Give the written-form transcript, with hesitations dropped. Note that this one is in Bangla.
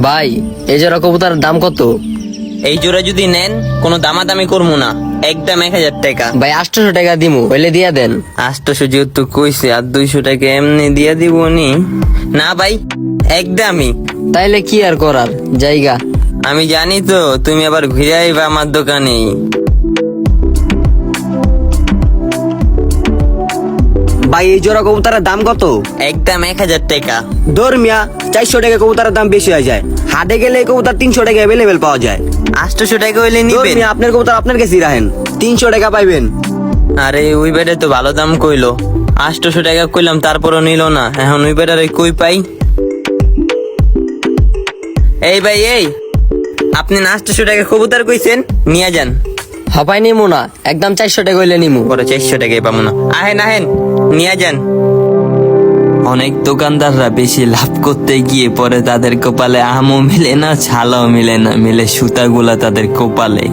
ভাই এই জোড়া কবুতরের দাম কত? এই জোড়া যদি নেন কোনো দামাদামি করবো না, একদম 1000 টাকা। ভাই 800 টাকা দিমু, হইলে দিয়া দেন। 800 যেহেতু কইছে আর 200 টাকা এমনি দিয়ে দিব নি। না ভাই, একদমই। তাইলে কি আর করার, জায়গা। আমি জানি তো তুমি আবার ঘুরে আইবা আমার দোকানে। ভাই এই জোড়া কবুতরের দাম কত? একদম 1000 টাকা। ধর্মিয়া 400 টাকা কবুতরের দাম বেশি হয়ে যায়, হাটে গেলে এই কবুতর 300 টাকা অ্যাভেলেবেল পাওয়া যায়। 800 টাকা হইলে নিবেন? ধর্মিয়া আপনার কবুতর আপনার কাছেই রাখেন, 300 টাকা পাইবেন। আরে ওই বেডে তো ভালো দাম কইলো, 800 টাকা কইলাম তারপরও নিল না। এখন ওই বেডারে কই পাই? এই ভাই এই, আপনি না 800 টাকা কবুতর কইছেন, নিয়ে যান। হপাই নিমু না, একদম 400 টাকা হইলে নিমু। পরে 400 টাকাই পাবো না। আহেন আহেন, নিয়ে যান। অনেক দোকানদাররা বেশি লাভ করতে গিয়ে পরে তাদের কপালে আমও মিলে না, ছালাও মিলে না, মিলে সুতাগুলা তাদের কপালে।